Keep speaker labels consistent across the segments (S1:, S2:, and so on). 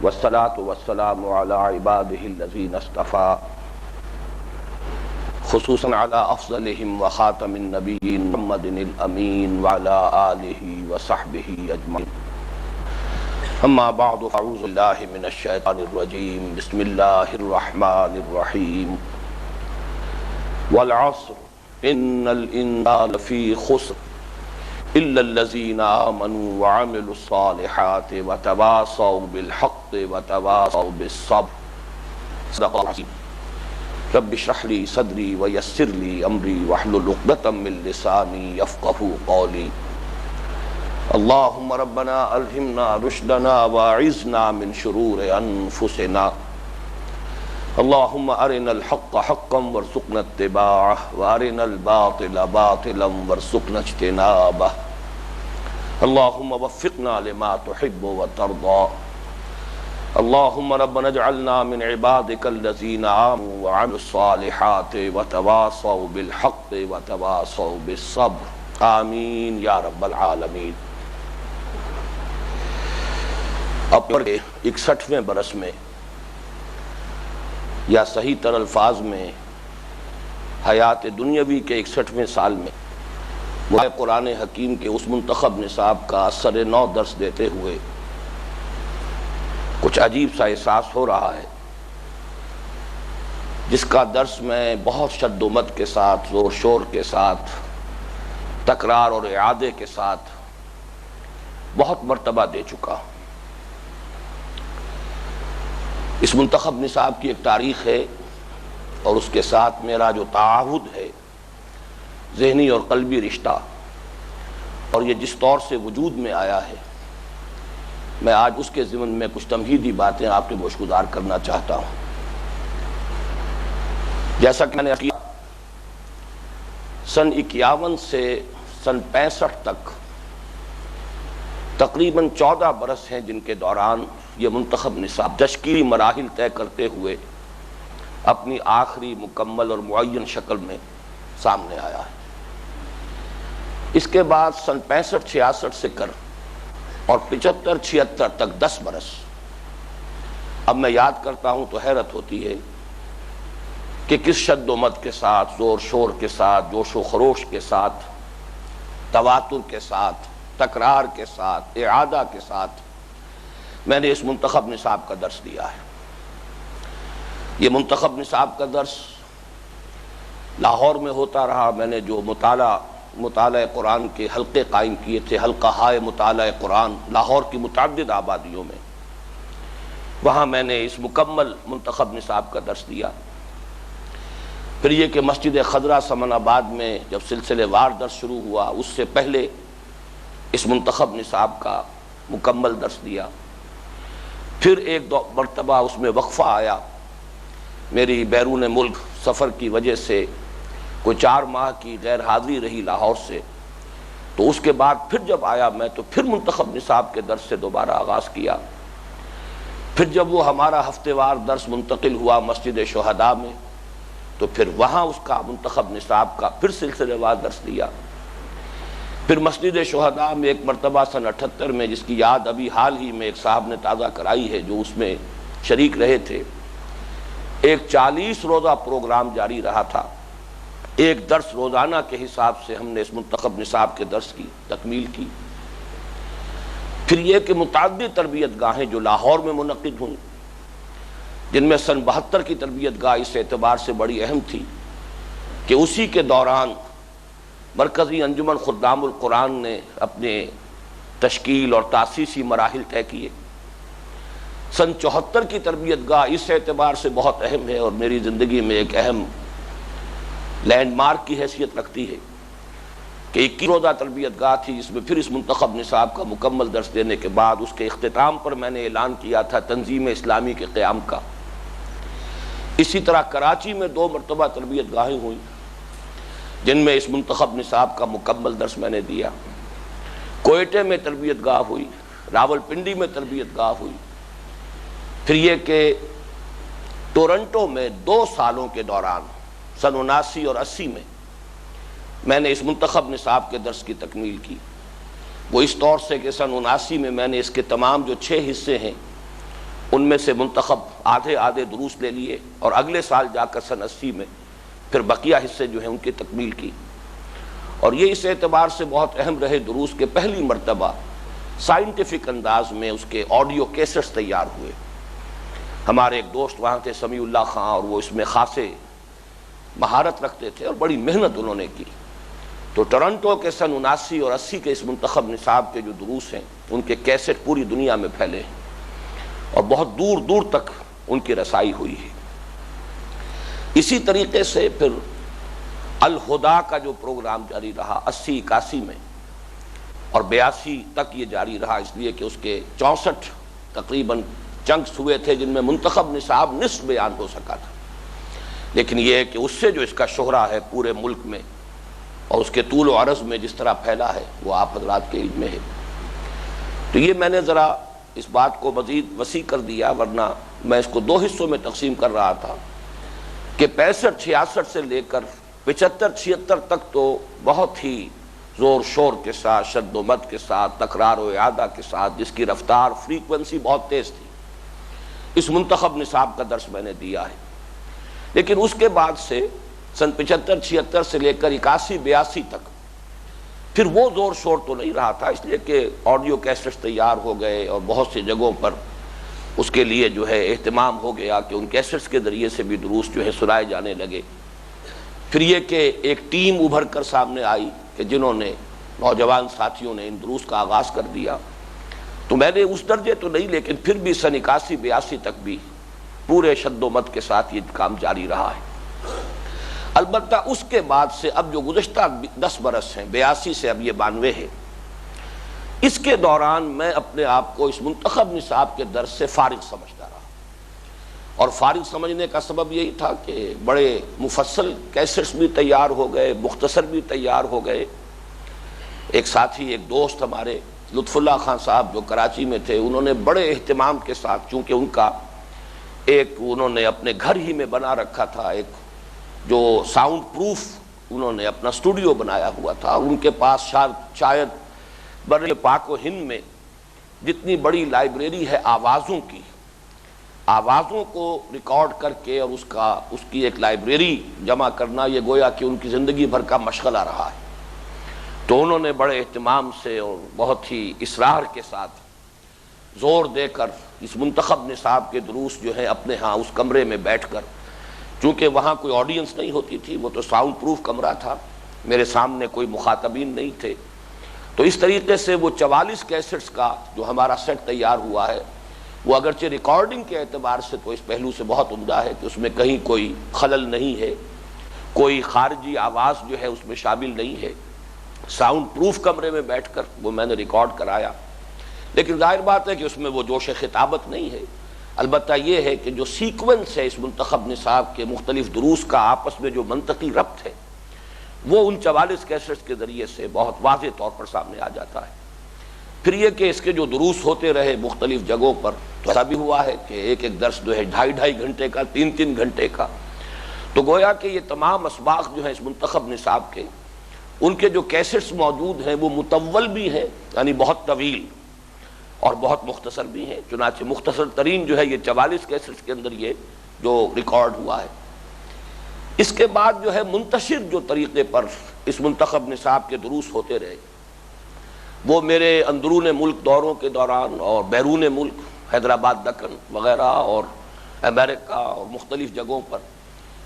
S1: والصلاة والسلام على عباده الذين اصطفى خصوصا على أفضلهم وخاتم النبيين محمد الأمين وعلى آله وصحبه أجمعين. أما بعد فأعوذ بالله من الشيطان الرجيم. بسم الله الرحمن الرحيم. والعصر إن الإنسان لفي خسر إلا الذين آمنوا وعملوا الصالحات وتواصوا بالحق وتواصوا بالصبر. صدق الله العظيم. رب اشرح لي صدري ويسر لي أمري واحلل عقدة من لساني يفقهوا قولي. اللهم ربنا ألهمنا رشدنا وأعذنا من شرور أنفسنا. اللهم أرنا الحق حقا وارزقنا اتباعه وأرنا الباطل باطلا وارزقنا اجتنابه. اللهم وفقنا لما تحب وترضى. اللهم ربنا اجعلنا من عبادك الذين آمنوا وعملوا الصالحات وتواصوا بالحق وتواصوا بالصبر. آمین یا رب العالمین. اب 61ویں برس میں یا صحیح تر الفاظ میں حیات دنیاوی کے 61ویں سال میں قرآن حکیم کے اس منتخب نصاب کا سر نو درس دیتے ہوئے کچھ عجیب سا احساس ہو رہا ہے، جس کا درس میں بہت شد و مد کے ساتھ، زور شور کے ساتھ، تکرار اور اعادے کے ساتھ بہت مرتبہ دے چکا ہوں۔ اس منتخب نصاب کی ایک تاریخ ہے اور اس کے ساتھ میرا جو تعاہد ہے، ذہنی اور قلبی رشتہ، اور یہ جس طور سے وجود میں آیا ہے، میں آج اس کے ضمن میں کچھ تمہیدی باتیں آپ کے گوشگزار کرنا چاہتا ہوں۔ جیسا کہ میں نے کیا، سن 51 سے سن 65 تک تقریباً 14 برس ہیں جن کے دوران یہ منتخب نصاب تشکیلی مراحل طے کرتے ہوئے اپنی آخری مکمل اور معین شکل میں سامنے آیا ہے۔ اس کے بعد سن 65-66 سے کر اور 75-76 تک 10 برس۔ اب میں یاد کرتا ہوں تو حیرت ہوتی ہے کہ کس شد و مد کے ساتھ، زور شور کے ساتھ، جوش و خروش کے ساتھ، تواتر کے ساتھ، تکرار کے ساتھ، اعادہ کے ساتھ میں نے اس منتخب نصاب کا درس دیا ہے۔ یہ منتخب نصاب کا درس لاہور میں ہوتا رہا۔ میں نے جو مطالعہ قرآن کے حلقے قائم کیے تھے، حلقہ ہائے مطالعہ قرآن، لاہور کی متعدد آبادیوں میں، وہاں میں نے اس مکمل منتخب نصاب کا درس دیا۔ پھر یہ کہ مسجد خضرہ سمن آباد میں جب سلسلے وار درس شروع ہوا، اس سے پہلے اس منتخب نصاب کا مکمل درس دیا۔ پھر ایک دو مرتبہ اس میں وقفہ آیا، میری بیرون ملک سفر کی وجہ سے کوئی 4 ماہ کی غیر حاضری رہی لاہور سے، تو اس کے بعد پھر جب آیا میں تو پھر منتخب نصاب کے درس سے دوبارہ آغاز کیا۔ پھر جب وہ ہمارا ہفتے وار درس منتقل ہوا مسجد شہداء میں، تو پھر وہاں اس کا منتخب نصاب کا پھر سلسلے وار درس دیا۔ پھر مسجد شہداء میں ایک مرتبہ سن 78 میں، جس کی یاد ابھی حال ہی میں ایک صاحب نے تازہ کرائی ہے جو اس میں شریک رہے تھے، ایک 40 روزہ پروگرام جاری رہا تھا۔ ایک درس روزانہ کے حساب سے ہم نے اس منتخب نصاب کے درس کی تکمیل کی۔ پھر یہ کہ متعدد تربیت گاہیں جو لاہور میں منعقد ہوئیں، جن میں سن 72 کی تربیت گاہ اس اعتبار سے بڑی اہم تھی کہ اسی کے دوران مرکزی انجمن خدام القرآن نے اپنے تشکیل اور تاسیسی مراحل طے کیے۔ سن 74 کی تربیت گاہ اس اعتبار سے بہت اہم ہے اور میری زندگی میں ایک اہم لینڈ مارک کی حیثیت رکھتی ہے کہ 21 روزہ تربیت گاہ تھی، جس میں پھر اس منتخب نصاب کا مکمل درس دینے کے بعد اس کے اختتام پر میں نے اعلان کیا تھا تنظیم اسلامی کے قیام کا۔ اسی طرح کراچی میں 2 مرتبہ تربیت گاہیں ہوئیں جن میں اس منتخب نصاب کا مکمل درس میں نے دیا۔ کوئٹے میں تربیت گاہ ہوئی، راول پنڈی میں تربیت گاہ ہوئی۔ پھر یہ کہ ٹورنٹو میں 2 سالوں کے دوران سن 79 اور 80 میں نے اس منتخب نصاب کے درس کی تکمیل کی۔ وہ اس طور سے کہ سن 79 میں نے اس کے تمام جو 6 حصے ہیں ان میں سے منتخب آدھے دروس لے لیے اور اگلے سال جا کر سن 80 میں پھر بقیہ حصے جو ہیں ان کی تکمیل کی. اور یہ اس اعتبار سے بہت اہم رہے دروس کے پہلی مرتبہ سائنٹیفک انداز میں اس کے آڈیو کیسٹس تیار ہوئے. ہمارے ایک دوست وہاں تھے سمیع اللہ خان، اور وہ اس میں خاصے مہارت رکھتے تھے اور بڑی محنت انہوں نے کی. تو ٹورنٹو کے سن 79 اور 80 کے اس منتخب نصاب کے جو دروس ہیں ان کے کیسٹ پوری دنیا میں پھیلے ہیں اور بہت دور دور تک ان کی رسائی ہوئی ہے. اسی طریقے سے پھر الہدا کا جو پروگرام جاری رہا 80 81 میں اور 82 تک یہ جاری رہا، اس لیے کہ اس کے 64 تقریباً چنکس ہوئے تھے جن میں منتخب نصاب نصف بیان ہو سکا تھا. لیکن یہ ہے کہ اس سے جو اس کا شہرہ ہے پورے ملک میں اور اس کے طول و عرض میں جس طرح پھیلا ہے وہ آپ حضرات کے علم میں ہے. تو یہ میں نے ذرا اس بات کو مزید وسیع کر دیا، ورنہ میں اس کو 2 حصوں میں تقسیم کر رہا تھا کہ 65 66 سے لے کر 75 76 تک تو بہت ہی زور شور کے ساتھ، شد و مد کے ساتھ، تکرار و اعادہ کے ساتھ، جس کی رفتار فریکوینسی بہت تیز تھی، اس منتخب نصاب کا درس میں نے دیا ہے. لیکن اس کے بعد سے سن 75 76 سے لے کر 81 82 تک پھر وہ زور شور تو نہیں رہا تھا، اس لیے کہ آڈیو کیسٹس تیار ہو گئے اور بہت سی جگہوں پر اس کے لیے جو ہے اہتمام ہو گیا کہ ان کیسٹس کے ذریعے سے بھی دروس جو ہے سنائے جانے لگے. پھر یہ کہ ایک ٹیم ابھر کر سامنے آئی کہ جنہوں نے نوجوان ساتھیوں نے ان دروس کا آغاز کر دیا. تو میں نے اس درجے تو نہیں، لیکن پھر بھی سن 81 82 تک بھی پورے شد و مد کے ساتھ یہ کام جاری رہا ہے. البتہ اس کے بعد سے اب جو گزشتہ 10 برس ہیں، 82 سے اب یہ 92 ہے، اس کے دوران میں اپنے آپ کو اس منتخب نصاب کے درس سے فارغ سمجھتا رہا. اور فارغ سمجھنے کا سبب یہی تھا کہ بڑے مفصل کیسٹس بھی تیار ہو گئے، مختصر بھی تیار ہو گئے. ایک ساتھی، ایک دوست ہمارے لطف اللہ خان صاحب جو کراچی میں تھے، انہوں نے بڑے اہتمام کے ساتھ، چونکہ ان کا انہوں نے اپنے گھر ہی میں بنا رکھا تھا ایک جو ساؤنڈ پروف انہوں نے اپنا اسٹوڈیو بنایا ہوا تھا. ان کے پاس شاید بر پاک و ہند میں جتنی بڑی لائبریری ہے آوازوں کی، آوازوں کو ریکارڈ کر کے اور اس کی ایک لائبریری جمع کرنا، یہ گویا کہ ان کی زندگی بھر کا مشغلہ رہا ہے. تو انہوں نے بڑے اہتمام سے اور بہت ہی اصرار کے ساتھ زور دے کر اس منتخب نصاب کے دروس جو ہیں اپنے ہاں اس کمرے میں بیٹھ کر، چونکہ وہاں کوئی آڈینس نہیں ہوتی تھی، وہ تو ساؤنڈ پروف کمرہ تھا، میرے سامنے کوئی مخاطبین نہیں تھے، تو اس طریقے سے وہ 44 کیسٹس کا جو ہمارا سیٹ تیار ہوا ہے، وہ اگرچہ ریکارڈنگ کے اعتبار سے تو اس پہلو سے بہت عمدہ ہے کہ اس میں کہیں کوئی خلل نہیں ہے، کوئی خارجی آواز جو ہے اس میں شامل نہیں ہے. ساؤنڈ پروف کمرے میں بیٹھ کر وہ میں نے ریکارڈ کرایا. لیکن ظاہر بات ہے کہ اس میں وہ جوش خطابت نہیں ہے. البتہ یہ ہے کہ جو سیکوینس ہے اس منتخب نصاب کے مختلف دروس کا آپس میں جو منطقی ربط ہے وہ ان 44 کیسٹس کے ذریعے سے بہت واضح طور پر سامنے آ جاتا ہے. پھر یہ کہ اس کے جو دروس ہوتے رہے مختلف جگہوں پر، تو ایسا بھی ہوا ہے کہ ایک درس جو ہے 2.5 گھنٹے کا، 3 گھنٹے کا. تو گویا کہ یہ تمام اسباق جو ہیں اس منتخب نصاب کے، ان کے جو کیسٹس موجود ہیں وہ مطول بھی ہیں، یعنی بہت طویل، اور بہت مختصر بھی ہیں. چنانچہ مختصر ترین جو ہے یہ 44 کیسٹس کے اندر یہ جو ریکارڈ ہوا ہے. اس کے بعد جو ہے منتشر جو طریقے پر اس منتخب نصاب کے دروس ہوتے رہے، وہ میرے اندرون ملک دوروں کے دوران اور بیرون ملک، حیدرآباد، دکن وغیرہ اور امریکہ اور مختلف جگہوں پر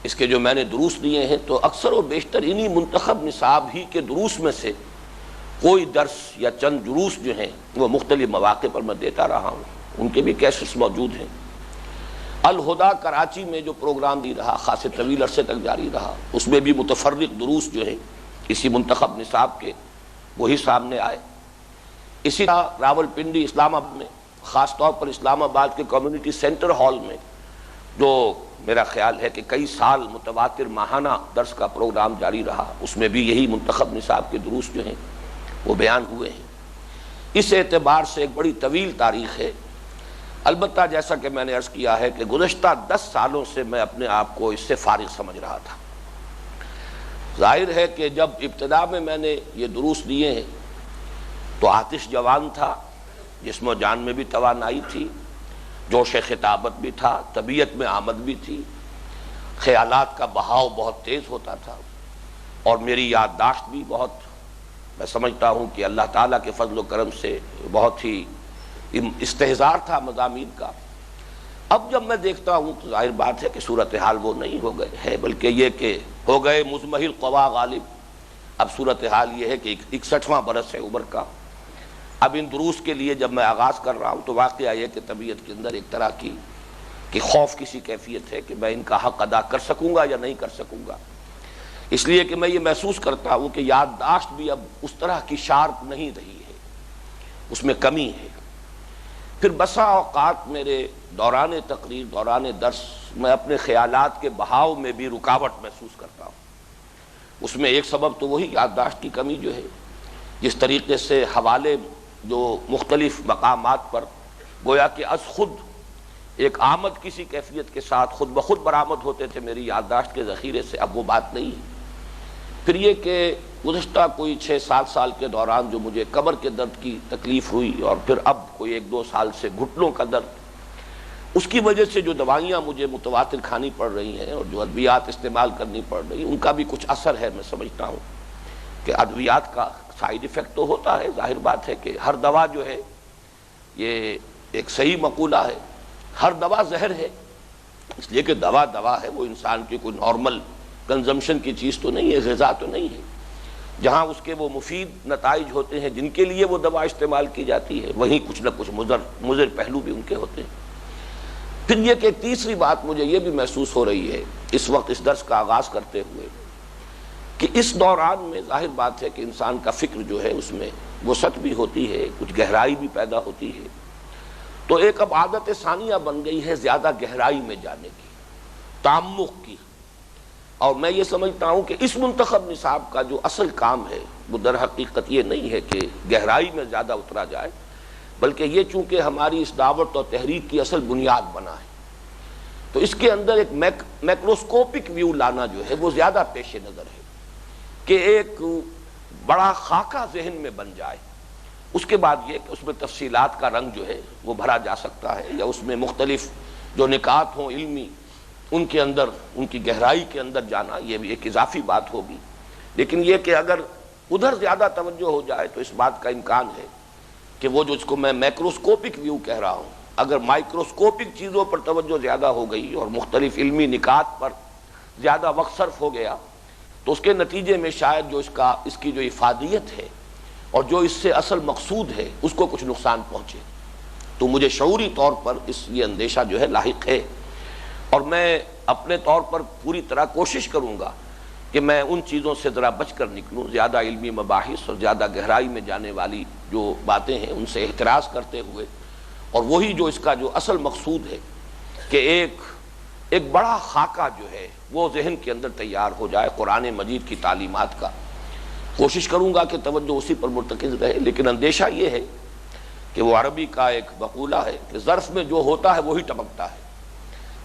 S1: اس کے جو میں نے دروس دیے ہیں، تو اکثر و بیشتر انہی منتخب نصاب ہی کے دروس میں سے کوئی درس یا چند دروس جو ہیں وہ مختلف مواقع پر میں دیتا رہا ہوں. ان کے بھی کیسٹس موجود ہیں. الہدا کراچی میں جو پروگرام دی رہا، خاصے طویل عرصے تک جاری رہا، اس میں بھی متفرق دروس جو ہیں اسی منتخب نصاب کے وہی سامنے آئے. اسی طرح راول پنڈی اسلام آباد میں، خاص طور پر اسلام آباد کے کمیونٹی سینٹر ہال میں، جو میرا خیال ہے کہ کئی سال متواتر ماہانہ درس کا پروگرام جاری رہا، اس میں بھی یہی منتخب نصاب کے دروس جو ہیں وہ بیان ہوئے ہیں. اس اعتبار سے ایک بڑی طویل تاریخ ہے. البتہ جیسا کہ میں نے عرض کیا ہے کہ گزشتہ 10 سالوں سے میں اپنے آپ کو اس سے فارغ سمجھ رہا تھا. ظاہر ہے کہ جب ابتدا میں نے یہ دروس دیے ہیں تو آتش جوان تھا، جسم و جان میں بھی توانائی تھی، جوش خطابت بھی تھا، طبیعت میں آمد بھی تھی، خیالات کا بہاؤ بہت تیز ہوتا تھا، اور میری یادداشت بھی بہت، میں سمجھتا ہوں کہ اللہ تعالیٰ کے فضل و کرم سے بہت ہی استحضار تھا مضامین کا۔ اب جب میں دیکھتا ہوں تو ظاہر بات ہے کہ صورتحال وہ نہیں ہو گئے ہے، بلکہ یہ کہ ہو گئے مزمحل قوا غالب۔ اب صورتحال یہ ہے کہ 61واں برس ہے عمر کا۔ اب ان دروس کے لیے جب میں آغاز کر رہا ہوں تو واقعہ یہ کہ طبیعت کے اندر ایک طرح کی خوف کسی کیفیت ہے کہ میں ان کا حق ادا کر سکوں گا یا نہیں کر سکوں گا، اس لیے کہ میں یہ محسوس کرتا ہوں کہ یادداشت بھی اب اس طرح کی شارپ نہیں رہی ہے، اس میں کمی ہے۔ پھر بسا اوقات میرے دوران تقریر، دوران درس، میں اپنے خیالات کے بہاؤ میں بھی رکاوٹ محسوس کرتا ہوں۔ اس میں ایک سبب تو وہی یادداشت کی کمی جو ہے، جس طریقے سے حوالے جو مختلف مقامات پر گویا کہ از خود ایک آمد کسی کیفیت کے ساتھ خود بخود برآمد ہوتے تھے میری یادداشت کے ذخیرے سے، اب وہ بات نہیں ہے۔ پھر یہ کہ گزشتہ کوئی 6-7 سال کے دوران جو مجھے کمر کے درد کی تکلیف ہوئی، اور پھر اب کوئی 1-2 سال سے گھٹنوں کا درد، اس کی وجہ سے جو دوائیاں مجھے متواتر کھانی پڑ رہی ہیں اور جو ادویات استعمال کرنی پڑ رہی ہیں، ان کا بھی کچھ اثر ہے۔ میں سمجھتا ہوں کہ ادویات کا سائیڈ ایفیکٹ تو ہوتا ہے، ظاہر بات ہے کہ ہر دوا جو ہے، یہ ایک صحیح مقولہ ہے، ہر دوا زہر ہے، اس لیے کہ دوا ہے، وہ انسان کی کوئی نارمل کنزمپشن کی چیز تو نہیں ہے، غذا تو نہیں ہے۔ جہاں اس کے وہ مفید نتائج ہوتے ہیں جن کے لیے وہ دوا استعمال کی جاتی ہے، وہیں کچھ نہ کچھ مضر پہلو بھی ان کے ہوتے ہیں۔ پھر یہ کہ تیسری بات مجھے یہ بھی محسوس ہو رہی ہے اس وقت اس درس کا آغاز کرتے ہوئے، کہ اس دوران میں ظاہر بات ہے کہ انسان کا فکر جو ہے اس میں وسعت بھی ہوتی ہے، کچھ گہرائی بھی پیدا ہوتی ہے، تو ایک اب عادت ثانیہ بن گئی ہے زیادہ گہرائی میں جانے کی، تعمق کی۔ اور میں یہ سمجھتا ہوں کہ اس منتخب نصاب کا جو اصل کام ہے وہ در حقیقت یہ نہیں ہے کہ گہرائی میں زیادہ اترا جائے، بلکہ یہ چونکہ ہماری اس دعوت اور تحریک کی اصل بنیاد بنا ہے، تو اس کے اندر ایک میکروسکوپک ویو لانا جو ہے وہ زیادہ پیش نظر ہے، کہ ایک بڑا خاکہ ذہن میں بن جائے۔ اس کے بعد یہ کہ اس میں تفصیلات کا رنگ جو ہے وہ بھرا جا سکتا ہے، یا اس میں مختلف جو نکات ہوں علمی، ان کے اندر، ان کی گہرائی کے اندر جانا، یہ بھی ایک اضافی بات ہوگی۔ لیکن یہ کہ اگر ادھر زیادہ توجہ ہو جائے تو اس بات کا امکان ہے کہ وہ جو اس کو میں میکروسکوپک ویو کہہ رہا ہوں، اگر مائکروسکوپک چیزوں پر توجہ زیادہ ہو گئی اور مختلف علمی نکات پر زیادہ وقت صرف ہو گیا، تو اس کے نتیجے میں شاید جو اس کی جو افادیت ہے اور جو اس سے اصل مقصود ہے اس کو کچھ نقصان پہنچے۔ تو مجھے شعوری طور پر یہ اندیشہ جو ہے لاحق ہے، اور میں اپنے طور پر پوری طرح کوشش کروں گا کہ میں ان چیزوں سے ذرا بچ کر نکلوں، زیادہ علمی مباحث اور زیادہ گہرائی میں جانے والی جو باتیں ہیں ان سے احتراز کرتے ہوئے، اور وہی جو اس کا جو اصل مقصود ہے کہ ایک بڑا خاکہ جو ہے وہ ذہن کے اندر تیار ہو جائے قرآن مجید کی تعلیمات کا۔ کوشش کروں گا کہ توجہ اسی پر مرتکز رہے، لیکن اندیشہ یہ ہے کہ وہ عربی کا ایک مقولہ ہے کہ ظرف میں جو ہوتا ہے وہی ٹپکتا ہے،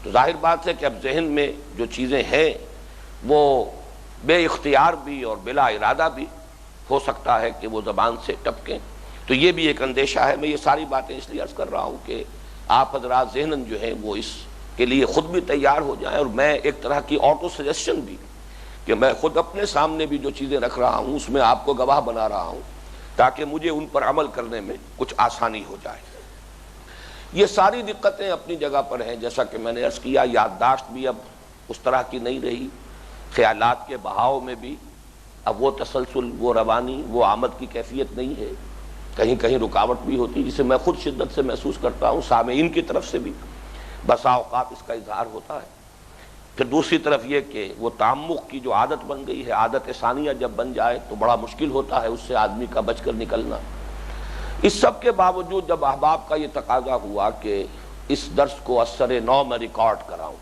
S1: تو ظاہر بات ہے کہ اب ذہن میں جو چیزیں ہیں وہ بے اختیار بھی اور بلا ارادہ بھی ہو سکتا ہے کہ وہ زبان سے ٹپکیں، تو یہ بھی ایک اندیشہ ہے۔ میں یہ ساری باتیں اس لیے عرض کر رہا ہوں کہ آپ حضرات ذہناً جو ہے وہ اس کے لیے خود بھی تیار ہو جائیں، اور میں ایک طرح کی آٹو سجیشن بھی کہ میں خود اپنے سامنے بھی جو چیزیں رکھ رہا ہوں اس میں آپ کو گواہ بنا رہا ہوں، تاکہ مجھے ان پر عمل کرنے میں کچھ آسانی ہو جائے۔ یہ ساری دقتیں اپنی جگہ پر ہیں، جیسا کہ میں نے عرض کیا، یادداشت بھی اب اس طرح کی نہیں رہی، خیالات کے بہاؤ میں بھی اب وہ تسلسل، وہ روانی، وہ آمد کی کیفیت نہیں ہے، کہیں کہیں رکاوٹ بھی ہوتی، جسے میں خود شدت سے محسوس کرتا ہوں، سامعین کی طرف سے بھی بسا اوقات اس کا اظہار ہوتا ہے۔ پھر دوسری طرف یہ کہ وہ تعمق کی جو عادت بن گئی ہے، عادت ثانیہ جب بن جائے تو بڑا مشکل ہوتا ہے اس سے آدمی کا بچ کر نکلنا۔ اس سب کے باوجود جب احباب کا یہ تقاضا ہوا کہ اس درس کو اثر نو میں ریکارڈ کراؤں،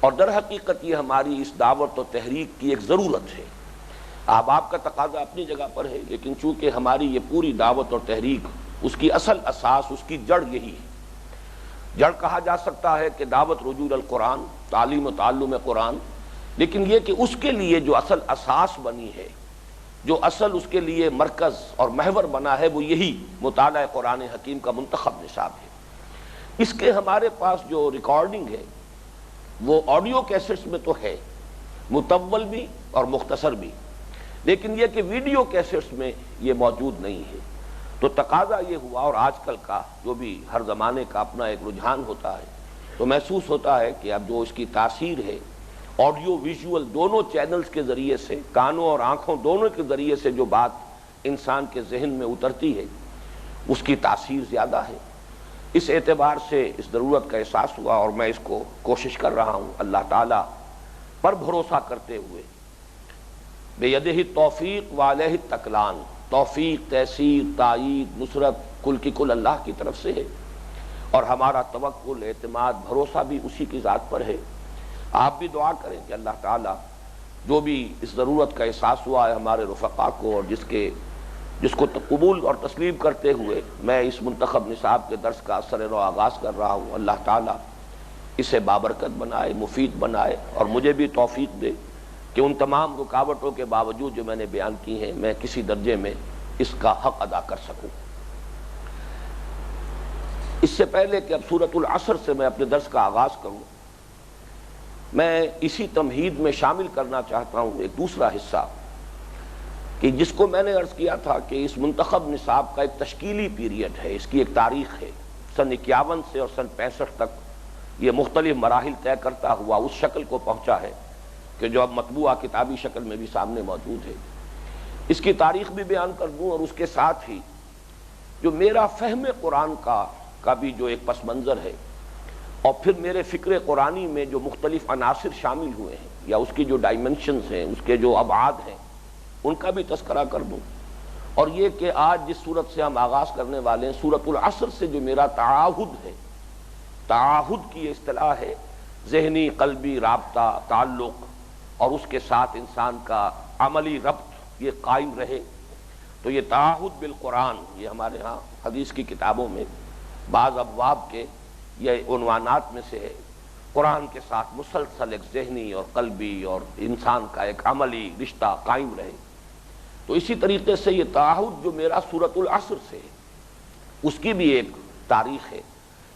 S1: اور در حقیقت یہ ہماری اس دعوت و تحریک کی ایک ضرورت ہے، احباب کا تقاضا اپنی جگہ پر ہے، لیکن چونکہ ہماری یہ پوری دعوت اور تحریک اس کی اصل اساس، اس کی جڑ یہی ہے۔ جڑ کہا جا سکتا ہے کہ دعوت رجوع القرآن، تعلیم و تعلم قرآن، لیکن یہ کہ اس کے لیے جو اصل اساس بنی ہے، جو اصل اس کے لیے مرکز اور محور بنا ہے، وہ یہی مطالعہ قرآن حکیم کا منتخب نصاب ہے۔ اس کے ہمارے پاس جو ریکارڈنگ ہے وہ آڈیو کیسٹس میں تو ہے، مطول بھی اور مختصر بھی، لیکن یہ کہ ویڈیو کیسٹس میں یہ موجود نہیں ہے۔ تو تقاضا یہ ہوا، اور آج کل کا جو بھی ہر زمانے کا اپنا ایک رجحان ہوتا ہے، تو محسوس ہوتا ہے کہ اب جو اس کی تاثیر ہے آڈیو ویژول دونوں چینلز کے ذریعے سے، کانوں اور آنکھوں دونوں کے ذریعے سے جو بات انسان کے ذہن میں اترتی ہے اس کی تاثیر زیادہ ہے۔ اس اعتبار سے اس ضرورت کا احساس ہوا، اور میں اس کو کوشش کر رہا ہوں اللہ تعالیٰ پر بھروسہ کرتے ہوئے، بیدہ توفیق والہ التکلان، توفیق، تیسیر، تائید، نصرت کل کی کل اللہ کی طرف سے ہے، اور ہمارا توکل، اعتماد، بھروسہ بھی اسی کی ذات پر ہے۔ آپ بھی دعا کریں کہ اللہ تعالیٰ جو بھی اس ضرورت کا احساس ہوا ہے ہمارے رفقا کو، اور جس کو قبول اور تسلیم کرتے ہوئے میں اس منتخب نصاب کے درس کا سر آغاز کر رہا ہوں، اللہ تعالیٰ اسے بابرکت بنائے، مفید بنائے، اور مجھے بھی توفیق دے کہ ان تمام رکاوٹوں کے باوجود جو میں نے بیان کی ہیں میں کسی درجے میں اس کا حق ادا کر سکوں۔ اس سے پہلے کہ اب سورۃ العصر سے میں اپنے درس کا آغاز کروں، میں اسی تمہید میں شامل کرنا چاہتا ہوں ایک دوسرا حصہ، کہ جس کو میں نے عرض کیا تھا کہ اس منتخب نصاب کا ایک تشکیلی پیریڈ ہے، اس کی ایک تاریخ ہے، سن 51 سے اور سن 65 تک یہ مختلف مراحل طے کرتا ہوا اس شکل کو پہنچا ہے کہ جو اب مطبوعہ کتابی شکل میں بھی سامنے موجود ہے۔ اس کی تاریخ بھی بیان کر دوں، اور اس کے ساتھ ہی جو میرا فہم قرآن کا بھی جو ایک پس منظر ہے، اور پھر میرے فکر قرآنی میں جو مختلف عناصر شامل ہوئے ہیں، یا اس کی جو ڈائمنشنز ہیں، اس کے جو ابعاد ہیں، ان کا بھی تذکرہ کر دوں۔ اور یہ کہ آج جس صورت سے ہم آغاز کرنے والے ہیں، سورۃ العصر سے جو میرا تعاہد ہے، تعاہد کی اصطلاح ہے ذہنی قلبی رابطہ، تعلق، اور اس کے ساتھ انسان کا عملی ربط یہ قائم رہے، تو یہ تعاہد بالقرآن، یہ ہمارے ہاں حدیث کی کتابوں میں بعض ابواب کے یہ عنوانات میں سے ہے، قرآن کے ساتھ مسلسل ایک ذہنی اور قلبی اور انسان کا ایک عملی رشتہ قائم رہے۔ تو اسی طریقے سے یہ تعاہد جو میرا سورۃ العصر سے ہے، اس کی بھی ایک تاریخ ہے۔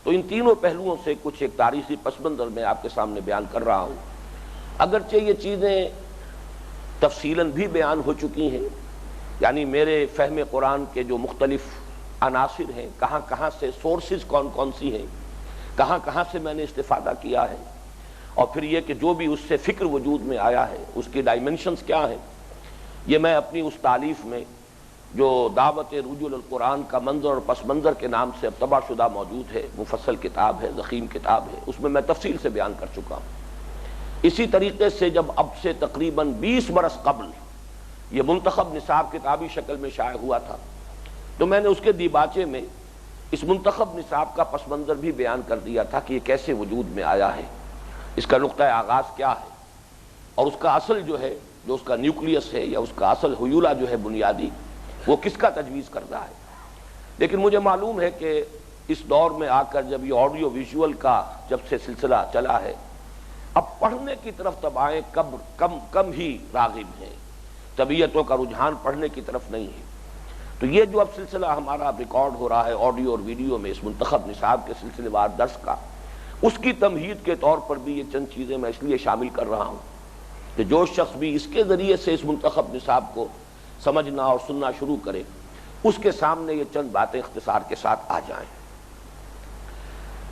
S1: تو ان تینوں پہلوؤں سے کچھ ایک تاریخی پس منظر میں آپ کے سامنے بیان کر رہا ہوں، اگرچہ یہ چیزیں تفصیلاً بھی بیان ہو چکی ہیں، یعنی میرے فہم قرآن کے جو مختلف عناصر ہیں، کہاں کہاں سے سورسز کون کون سی ہیں، کہاں کہاں سے میں نے استفادہ کیا ہے، اور پھر یہ کہ جو بھی اس سے فکر وجود میں آیا ہے اس کی ڈائمنشنز کیا ہیں، یہ میں اپنی اس تالیف میں جو دعوت رجوع القرآن کا منظر اور پس منظر کے نام سے اب طبع شدہ موجود ہے، مفصل کتاب ہے، ضخیم کتاب ہے، اس میں تفصیل سے بیان کر چکا ہوں۔ اسی طریقے سے جب اب سے تقریباً 20 برس قبل یہ منتخب نصاب کتابی شکل میں شائع ہوا تھا، تو میں نے اس کے دیباچے میں اس منتخب نصاب کا پس منظر بھی بیان کر دیا تھا کہ یہ کیسے وجود میں آیا ہے، اس کا نقطہ آغاز کیا ہے، اور اس کا اصل جو ہے، جو اس کا نیوکلیس ہے، یا اس کا اصل حیولہ جو ہے بنیادی، وہ کس کا تجویز کرتا ہے۔ لیکن مجھے معلوم ہے کہ اس دور میں آ کر جب یہ آڈیو ویژول کا جب سے سلسلہ چلا ہے، اب پڑھنے کی طرف طبعیں کم ہی راغب ہیں، طبیعتوں کا رجحان پڑھنے کی طرف نہیں ہے۔ تو یہ جو اب سلسلہ ہمارا ریکارڈ ہو رہا ہے آڈیو اور ویڈیو میں اس منتخب نصاب کے سلسلے وار درس کا، اس کی تمہید کے طور پر بھی یہ چند چیزیں میں اس لیے شامل کر رہا ہوں کہ جو شخص بھی اس کے ذریعے سے اس منتخب نصاب کو سمجھنا اور سننا شروع کرے، اس کے سامنے یہ چند باتیں اختصار کے ساتھ آ جائیں۔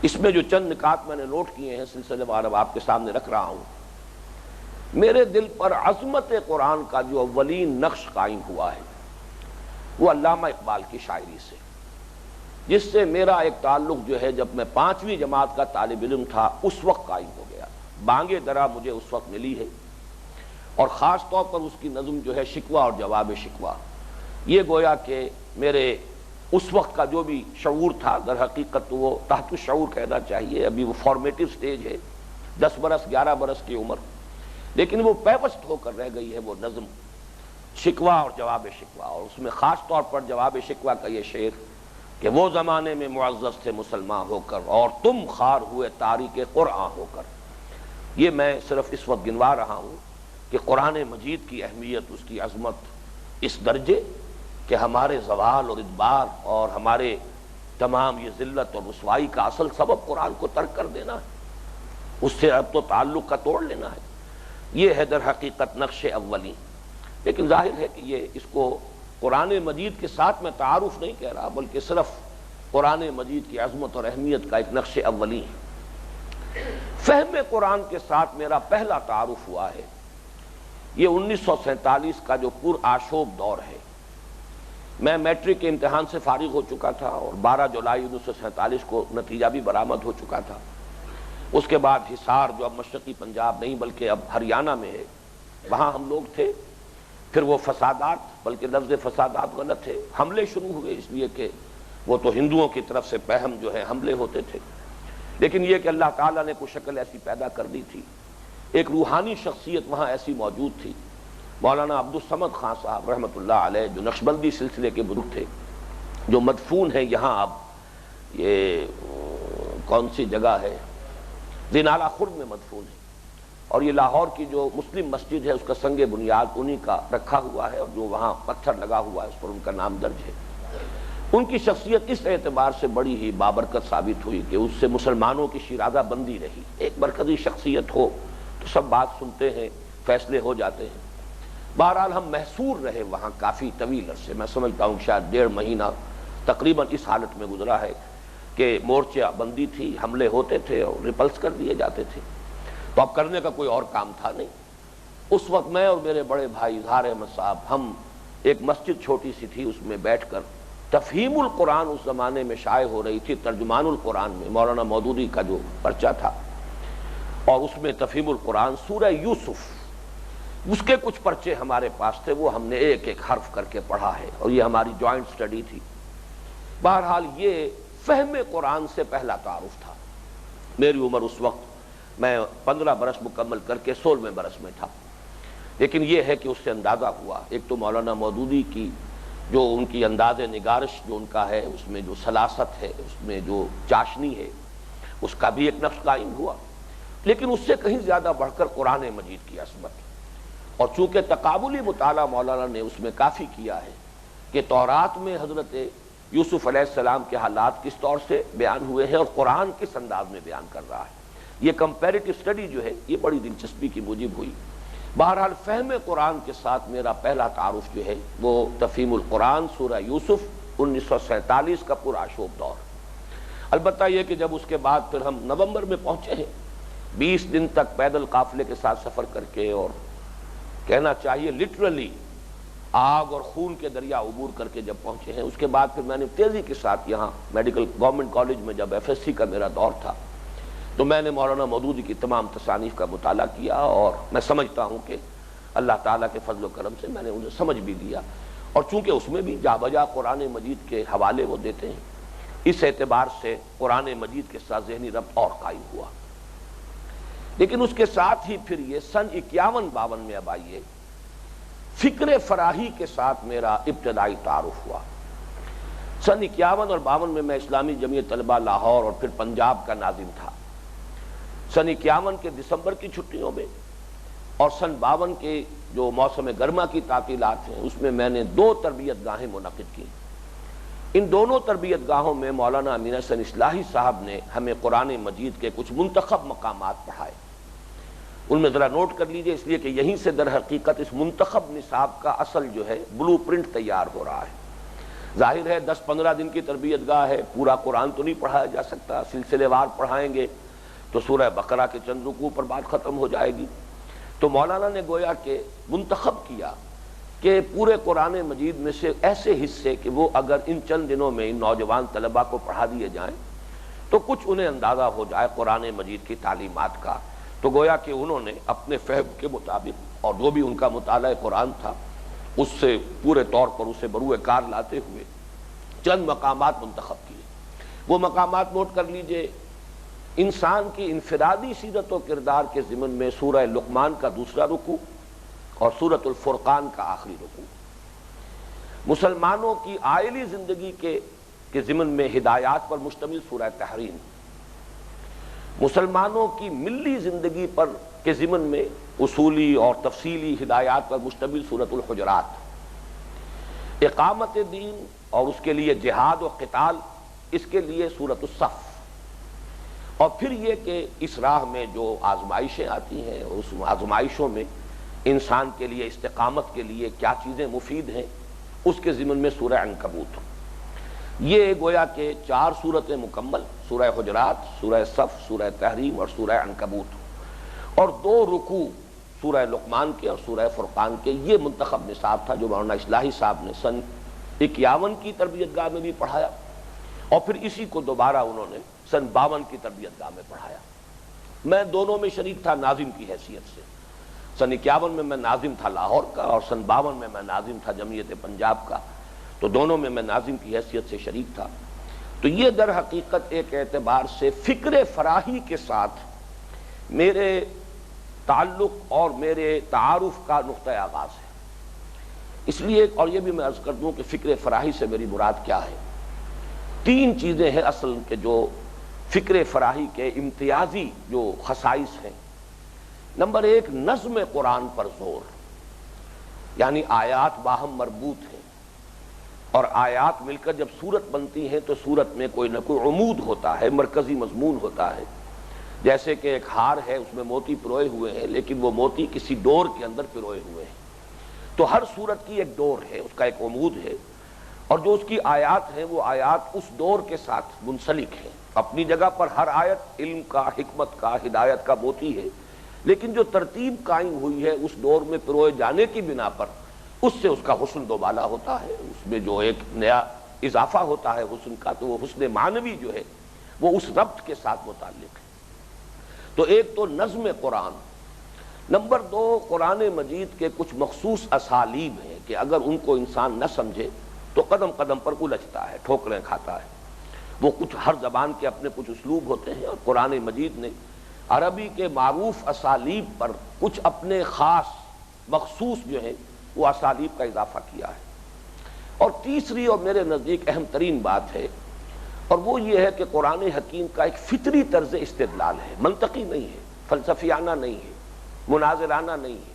S1: اس میں جو چند نکات میں نے نوٹ کیے ہیں سلسلے وار اب آپ کے سامنے رکھ رہا ہوں۔ میرے دل پر عظمت قرآن کا جو اولین نقش قائم ہوا ہے وہ علامہ اقبال کی شاعری سے، جس سے میرا ایک تعلق جو ہے جب میں 5ویں جماعت کا طالب علم تھا اس وقت قائم ہو گیا۔ بانگ درا مجھے اس وقت ملی ہے، اور خاص طور پر اس کی نظم جو ہے شکوہ اور جواب شکوہ، یہ گویا کہ میرے اس وقت کا جو بھی شعور تھا، در حقیقت تو وہ تحت الشعور کہنا چاہیے، ابھی وہ فارمیٹیو سٹیج ہے، 10 برس 11 برس کی عمر، لیکن وہ پیوست ہو کر رہ گئی ہے وہ نظم شکوہ اور جواب شکوہ۔ اور اس میں خاص طور پر جواب شکوہ کا یہ شعر کہ وہ زمانے میں معزز تھے مسلمان ہو کر، اور تم خار ہوئے تاریک قرآن ہو کر، یہ میں صرف اس وقت گنوا رہا ہوں کہ قرآن مجید کی اہمیت، اس کی عظمت اس درجے کہ ہمارے زوال اور ادبار اور ہمارے تمام یہ ذلت اور رسوائی کا اصل سبب قرآن کو ترک کر دینا ہے، اس سے اب تو تعلق کا توڑ لینا ہے۔ یہ ہے در حقیقت نقش اولی۔ لیکن ظاہر ہے کہ یہ اس کو قرآن مجید کے ساتھ میں تعارف نہیں کہہ رہا، بلکہ صرف قرآن مجید کی عظمت اور اہمیت کا ایک نقش اولی ہے۔ فہم قرآن کے ساتھ میرا پہلا تعارف ہوا ہے یہ 1947 کا جو پر آشوب دور ہے۔ میں میٹرک کے امتحان سے فارغ ہو چکا تھا اور 12 جولائی 1947 کو نتیجہ بھی برآمد ہو چکا تھا۔ اس کے بعد حصار جو اب مشرقی پنجاب نہیں بلکہ اب ہریانہ میں ہے، وہاں ہم لوگ تھے۔ پھر وہ فسادات، بلکہ لفظ فسادات غلط ہے، حملے شروع ہوئے، اس لیے کہ وہ تو ہندوؤں کی طرف سے پہم جو ہے حملے ہوتے تھے، لیکن یہ کہ اللہ تعالیٰ نے کوئی شکل ایسی پیدا کر دی تھی، ایک روحانی شخصیت وہاں ایسی موجود تھی، مولانا عبدالصمد خان صاحب رحمۃ اللہ علیہ، جو نقشبندی سلسلے کے بزرگ تھے، جو مدفون ہیں یہاں اب یہ کون سی جگہ ہے، دینالہ خرد میں مدفون ہے، اور یہ لاہور کی جو مسلم مسجد ہے اس کا سنگ بنیاد انہی کا رکھا ہوا ہے، اور جو وہاں پتھر لگا ہوا ہے اس پر ان کا نام درج ہے۔ ان کی شخصیت اس اعتبار سے بڑی ہی بابرکت ثابت ہوئی کہ اس سے مسلمانوں کی شیرازہ بندی رہی۔ ایک مرکزی شخصیت ہو تو سب بات سنتے ہیں، فیصلے ہو جاتے ہیں۔ بہرحال ہم محصور رہے وہاں کافی طویل عرصے، میں سمجھتا ہوں شاید 1.5 مہینہ تقریباً اس حالت میں گزرا ہے کہ مورچہ بندی تھی، حملے ہوتے تھے اور ریپلس کر دیے جاتے تھے، تو اب کرنے کا کوئی اور کام تھا نہیں۔ اس وقت میں اور میرے بڑے بھائی اظہار احمد صاحب، ہم ایک مسجد چھوٹی سی تھی، اس میں بیٹھ کر تفہیم القرآن اس زمانے میں شائع ہو رہی تھی، ترجمان القرآن میں مولانا مودودی کا جو پرچہ تھا، اور اس میں تفہیم القرآن سورہ یوسف، اس کے کچھ پرچے ہمارے پاس تھے، وہ ہم نے ایک ایک حرف کر کے پڑھا ہے، اور یہ ہماری جوائنٹ سٹڈی تھی۔ بہرحال یہ فہم قرآن سے پہلا تعارف تھا۔ میری عمر اس وقت، میں 15 برس مکمل کر کے 16ویں برس میں تھا، لیکن یہ ہے کہ اس سے اندازہ ہوا، ایک تو مولانا مودودی کی جو ان کی انداز نگارش جو ان کا ہے، اس میں جو سلاست ہے، اس میں جو چاشنی ہے، اس کا بھی ایک نقش قائم ہوا، لیکن اس سے کہیں زیادہ بڑھ کر قرآن مجید کی عظمت، اور چونکہ تقابلی مطالعہ مولانا نے اس میں کافی کیا ہے کہ تورات میں حضرت یوسف علیہ السلام کے حالات کس طور سے بیان ہوئے ہیں اور قرآن کس انداز میں بیان کر رہا ہے، یہ کمپیریٹو سٹڈی جو ہے یہ بڑی دلچسپی کی موجب ہوئی۔ بہرحال فہم قرآن کے ساتھ میرا پہلا تعارف جو ہے وہ تفہیم القرآن سورہ یوسف 1947 کا پر آشوب دور۔ البتہ یہ کہ جب اس کے بعد پھر ہم نومبر میں پہنچے ہیں، 20 دن تک پیدل قافلے کے ساتھ سفر کر کے، اور کہنا چاہیے لٹرلی آگ اور خون کے دریا عبور کر کے جب پہنچے ہیں، اس کے بعد پھر میں نے تیزی کے ساتھ یہاں میڈیکل گورنمنٹ کالج میں جب FSC کا میرا دور تھا تو میں نے مولانا مودودی کی تمام تصانیف کا مطالعہ کیا، اور میں سمجھتا ہوں کہ اللہ تعالیٰ کے فضل و کرم سے میں نے انہیں سمجھ بھی لیا، اور چونکہ اس میں بھی جا بجا قرآن مجید کے حوالے وہ دیتے ہیں، اس اعتبار سے قرآن مجید کے ساتھ ذہنی ربط اور قائم ہوا۔ لیکن اس کے ساتھ ہی پھر یہ سن 51-52 میں اب آئیے فکر فراہی کے ساتھ میرا ابتدائی تعارف ہوا۔ سن 51 اور 52 میں میں اسلامی جمعیت طلبہ لاہور اور پھر پنجاب کا ناظم تھا۔ سن 51 کے دسمبر کی چھٹیوں میں اور سن 52 کے جو موسم گرما کی تعطیلات ہیں اس میں میں نے 2 تربیت گاہیں منعقد کی۔ ان دونوں تربیت گاہوں میں مولانا امین حسن اصلاحی صاحب نے ہمیں قرآن مجید کے کچھ منتخب مقامات پڑھائے۔ ان میں ذرا نوٹ کر لیجئے، اس لیے کہ یہیں سے در حقیقت اس منتخب نصاب کا اصل جو ہے بلو پرنٹ تیار ہو رہا ہے۔ ظاہر ہے 10-15 دن کی تربیت گاہ ہے، پورا قرآن تو نہیں پڑھایا جا سکتا، سلسلے وار پڑھائیں گے تو سورہ بقرہ کے چند رکوع پر بات ختم ہو جائے گی۔ تو مولانا نے گویا کہ منتخب کیا کہ پورے قرآن مجید میں سے ایسے حصے کہ وہ اگر ان چند دنوں میں ان نوجوان طلباء کو پڑھا دیے جائیں تو کچھ انہیں اندازہ ہو جائے قرآن مجید کی تعلیمات کا۔ تو گویا کہ انہوں نے اپنے فہم کے مطابق اور جو بھی ان کا مطالعہ قرآن تھا اس سے پورے طور پر اسے بروئے کار لاتے ہوئے چند مقامات منتخب کیے۔ وہ مقامات نوٹ کر لیجئے۔ انسان کی انفرادی سیرت و کردار کے ضمن میں سورہ لقمان کا 2واں رکوع اور سورۃ الفرقان کا آخری رکوع۔ مسلمانوں کی عائلی زندگی کے ضمن میں ہدایات پر مشتمل سورہ تحریم۔ مسلمانوں کی ملی زندگی پر کے ضمن میں اصولی اور تفصیلی ہدایات پر مشتمل سورۃ الحجرات۔ اقامت دین اور اس کے لیے جہاد و قتال، اس کے لیے سورۃ الصف، اور پھر یہ کہ اس راہ میں جو آزمائشیں آتی ہیں اس آزمائشوں میں انسان کے لیے استقامت کے لیے کیا چیزیں مفید ہیں، اس کے ضمن میں سورہ عنکبوت۔ یہ گویا کہ 4 سورتیں مکمل، سورہ حجرات، سورہ صف، سورہ تحریم اور سورہ عنکبوت، اور 2 رکوع سورہ لقمان کے اور سورہ فرقان کے۔ یہ منتخب نصاب تھا جو مولانا اصلاحی صاحب نے سن 51 کی تربیت گاہ میں بھی پڑھایا، اور پھر اسی کو دوبارہ انہوں نے سن 52 کی تربیت گاہ میں پڑھایا۔ میں دونوں میں شریک تھا ناظم کی حیثیت سے۔ سن 51 میں ناظم تھا لاہور کا، اور سن 52 میں ناظم تھا جمعیت پنجاب کا، تو دونوں میں ناظم کی حیثیت سے شریک تھا۔ تو یہ در حقیقت ایک اعتبار سے فکر فراہی کے ساتھ میرے تعلق اور میرے تعارف کا نقطہ آغاز ہے۔ اس لیے، اور یہ بھی میں عرض کر دوں کہ فکر فراہی سے میری مراد کیا ہے۔ 3 چیزیں ہیں اصل کے جو فکر فراہی کے امتیازی جو خصائص ہیں۔ نمبر 1، نظم قرآن پر زور، یعنی آیات باہم مربوط ہیں، اور آیات مل کر جب صورت بنتی ہیں تو صورت میں کوئی نہ کوئی عمود ہوتا ہے، مرکزی مضمون ہوتا ہے۔ جیسے کہ ایک ہار ہے، اس میں موتی پروئے ہوئے ہیں، لیکن وہ موتی کسی ڈور کے اندر پروئے ہوئے ہیں۔ تو ہر صورت کی ایک ڈور ہے، اس کا ایک عمود ہے، اور جو اس کی آیات ہیں وہ آیات اس ڈور کے ساتھ منسلک ہیں۔ اپنی جگہ پر ہر آیت علم کا، حکمت کا، ہدایت کا موتی ہے، لیکن جو ترتیب قائم ہوئی ہے اس ڈور میں پروئے جانے کی بنا پر اس سے اس کا حسن دوبالا ہوتا ہے، اس میں جو ایک نیا اضافہ ہوتا ہے حسن کا، تو وہ حسن معنوی جو ہے وہ اس ربط کے ساتھ متعلق ہے۔ تو ایک تو نظم قرآن، نمبر 2 قرآن مجید کے کچھ مخصوص اسالیب ہیں کہ اگر ان کو انسان نہ سمجھے تو قدم قدم پر الجھتا ہے، ٹھوکریں کھاتا ہے۔ وہ کچھ ہر زبان کے اپنے کچھ اسلوب ہوتے ہیں، اور قرآن مجید نے عربی کے معروف اسالیب پر کچھ اپنے خاص مخصوص جو ہے وہ اسالیب کا اضافہ کیا ہے۔ اور تیسری اور میرے نزدیک اہم ترین بات ہے، اور وہ یہ ہے کہ قرآن حکیم کا ایک فطری طرز استدلال ہے، منطقی نہیں ہے، فلسفیانہ نہیں ہے، مناظرانہ نہیں ہے،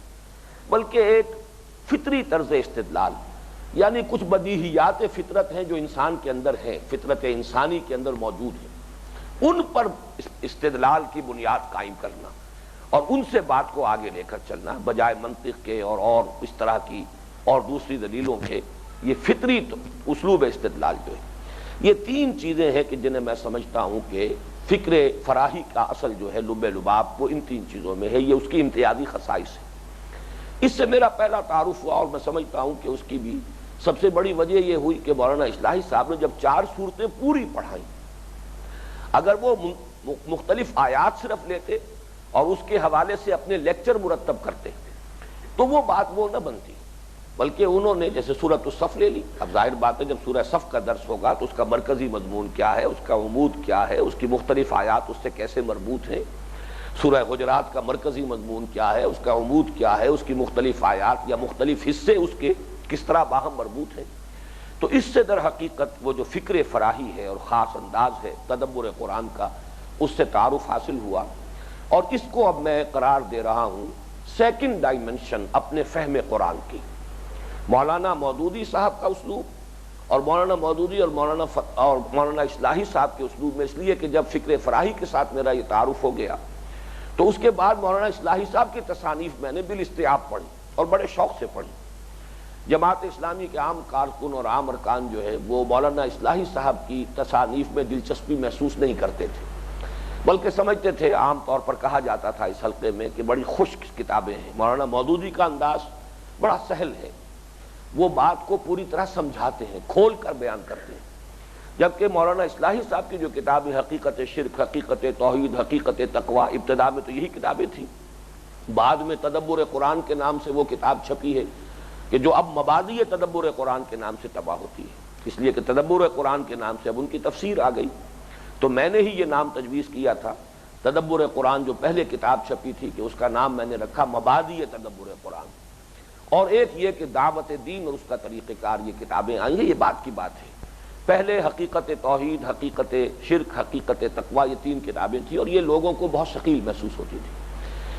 S1: بلکہ ایک فطری طرز استدلال، یعنی کچھ بدیہیات فطرت ہیں جو انسان کے اندر ہیں، فطرت انسانی کے اندر موجود ہیں، ان پر استدلال کی بنیاد قائم کرنا اور ان سے بات کو آگے لے کر چلنا بجائے منطق کے اور اس طرح کی اور دوسری دلیلوں کے۔ یہ فطری اسلوب استدلال جو ہے، یہ 3 چیزیں ہیں کہ جنہیں میں سمجھتا ہوں کہ فکر فراہی کا اصل جو ہے لب لباب وہ ان 3 چیزوں میں ہے، یہ اس کی امتیازی خصائص ہے۔ اس سے میرا پہلا تعارف ہوا، اور میں سمجھتا ہوں کہ اس کی بھی سب سے بڑی وجہ یہ ہوئی کہ مولانا اصلاحی صاحب نے جب 4 صورتیں پوری پڑھائیں، اگر وہ مختلف آیات صرف لیتے اور اس کے حوالے سے اپنے لیکچر مرتب کرتے تو وہ بات وہ نہ بنتی، بلکہ انہوں نے جیسے سورۃ الصف لے لی۔ اب ظاہر بات ہے جب سورہ صف کا درس ہوگا تو اس کا مرکزی مضمون کیا ہے، اس کا عمود کیا ہے، اس کی مختلف آیات اس سے کیسے مربوط ہیں، سورہ حجرات کا مرکزی مضمون کیا ہے، اس کا عمود کیا ہے، اس کی مختلف آیات یا مختلف حصے اس کے کس طرح باہم مربوط ہیں۔ تو اس سے در حقیقت وہ جو فکر فراہی ہے اور خاص انداز ہے تدبر قرآن کا، اس سے تعارف حاصل ہوا، اور اس کو اب میں قرار دے رہا ہوں سیکنڈ ڈائمنشن اپنے فہم قرآن کی۔ مولانا مودودی صاحب کا اسلوب اور مولانا مودودی اور مولانا اصلاحی صاحب کے اسلوب میں، اس لیے کہ جب فکر فراہی کے ساتھ میرا یہ تعارف ہو گیا تو اس کے بعد مولانا اصلاحی صاحب کی تصانیف میں نے بالاستیاب پڑھی اور بڑے شوق سے پڑھی۔ جماعت اسلامی کے عام کارکن اور عام ارکان جو ہے وہ مولانا اصلاحی صاحب کی تصانیف میں دلچسپی محسوس نہیں کرتے تھے، بلکہ سمجھتے تھے، عام طور پر کہا جاتا تھا اس حلقے میں کہ بڑی خشک کتابیں ہیں۔ مولانا مودودی کا انداز بڑا سہل ہے، وہ بات کو پوری طرح سمجھاتے ہیں، کھول کر بیان کرتے ہیں، جبکہ مولانا اصلاحی صاحب کی جو کتابیں حقیقت شرک، حقیقت توحید، حقیقت تقویٰ، ابتدا میں تو یہی کتابیں تھیں، بعد میں تدبر قرآن کے نام سے وہ کتاب چھپی ہے کہ جو اب مبادی تدبر قرآن کے نام سے تباہ ہوتی ہے، اس لیے کہ تدبر قرآن کے نام سے اب ان کی تفسیر آ گئی۔ تو میں نے ہی یہ نام تجویز کیا تھا، تدبر قرآن جو پہلے کتاب چھپی تھی کہ اس کا نام میں نے رکھا مبادی تدبر قرآن، اور ایک یہ کہ دعوت دین اور اس کا طریقہ کار یہ کتابیں آئی ہیں، یہ بات کی بات ہے۔ پہلے حقیقت توحید، حقیقت شرک، حقیقت تقویٰ، یہ 3 کتابیں تھیں اور یہ لوگوں کو بہت ثقیل محسوس ہوتی تھی،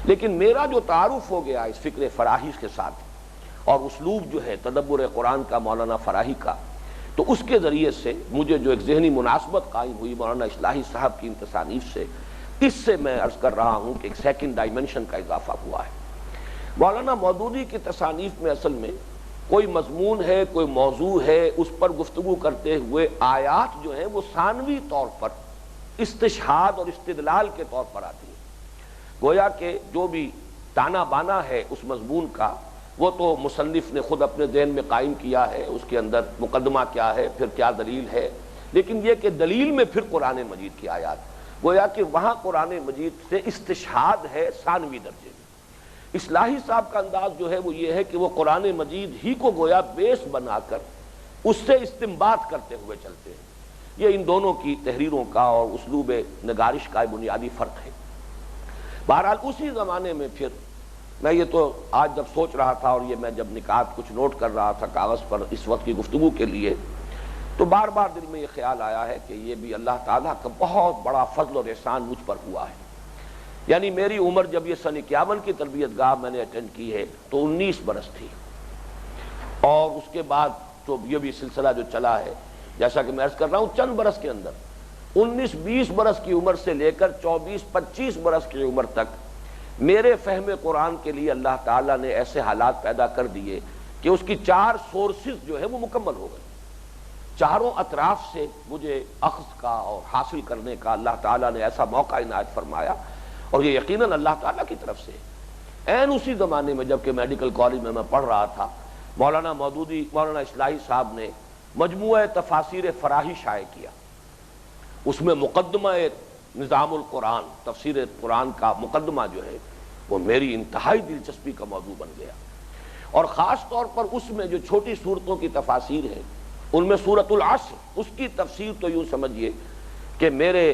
S1: لیکن میرا جو تعارف ہو گیا اس فکر فراہی کے ساتھ اور اسلوب جو ہے تدبر قرآن کا مولانا فراہی کا، تو اس کے ذریعے سے مجھے جو ایک ذہنی مناسبت قائم ہوئی مولانا اصلاحی صاحب کی ان تصانیف سے، اس سے میں عرض کر رہا ہوں کہ ایک سیکنڈ ڈائمنشن کا اضافہ ہوا ہے۔ مولانا مودودی کی تصانیف میں اصل میں کوئی مضمون ہے، کوئی موضوع ہے، اس پر گفتگو کرتے ہوئے آیات جو ہیں وہ ثانوی طور پر استشہاد اور استدلال کے طور پر آتی ہے۔ گویا کہ جو بھی تانا بانا ہے اس مضمون کا وہ تو مصنف نے خود اپنے ذہن میں قائم کیا ہے، اس کے اندر مقدمہ کیا ہے، پھر کیا دلیل ہے، لیکن یہ کہ دلیل میں پھر قرآن مجید کی آیات، گویا کہ وہاں قرآن مجید سے استشہاد ہے ثانوی درجے میں۔ اصلاحی صاحب کا انداز جو ہے وہ یہ ہے کہ وہ قرآن مجید ہی کو گویا بیس بنا کر اس سے استنباط کرتے ہوئے چلتے ہیں۔ یہ ان دونوں کی تحریروں کا اور اسلوب نگارش کا بنیادی فرق ہے۔ بہرحال اسی زمانے میں پھر میں یہ تو آج جب سوچ رہا تھا اور یہ میں جب نکات کچھ نوٹ کر رہا تھا کاغذ پر اس وقت کی گفتگو کے لیے، تو بار بار دل میں یہ خیال آیا ہے کہ یہ بھی اللہ تعالیٰ کا بہت بڑا فضل اور احسان مجھ پر ہوا ہے۔ یعنی میری عمر جب یہ سن 51 کی تربیت گاہ میں نے اٹینڈ کی ہے تو 19 برس تھی، اور اس کے بعد تو یہ بھی سلسلہ جو چلا ہے جیسا کہ میں عرض کر رہا ہوں چند برس کے اندر 19-20 برس کی عمر سے لے کر 24-25 برس کی عمر تک میرے فہم قرآن کے لیے اللہ تعالیٰ نے ایسے حالات پیدا کر دیے کہ اس کی 4 سورسز جو ہے وہ مکمل ہو گئے۔ چاروں اطراف سے مجھے اخذ کا اور حاصل کرنے کا اللہ تعالیٰ نے ایسا موقع عنایت فرمایا، اور یہ یقیناً اللہ تعالیٰ کی طرف سے۔ عین اسی زمانے میں جبکہ میڈیکل کالج میں پڑھ رہا تھا، مولانا مودودی مولانا اصلاحی صاحب نے مجموعہ تفاسیر فراہی شائع کیا۔ اس میں مقدمہ نظام القرآن، تفسیر قرآن کا مقدمہ جو ہے وہ میری انتہائی دلچسپی کا موضوع بن گیا، اور خاص طور پر اس میں جو چھوٹی صورتوں کی تفاسیر ہیں ان میں سورۃ العصر، اس کی تفسیر تو یوں سمجھیے کہ میرے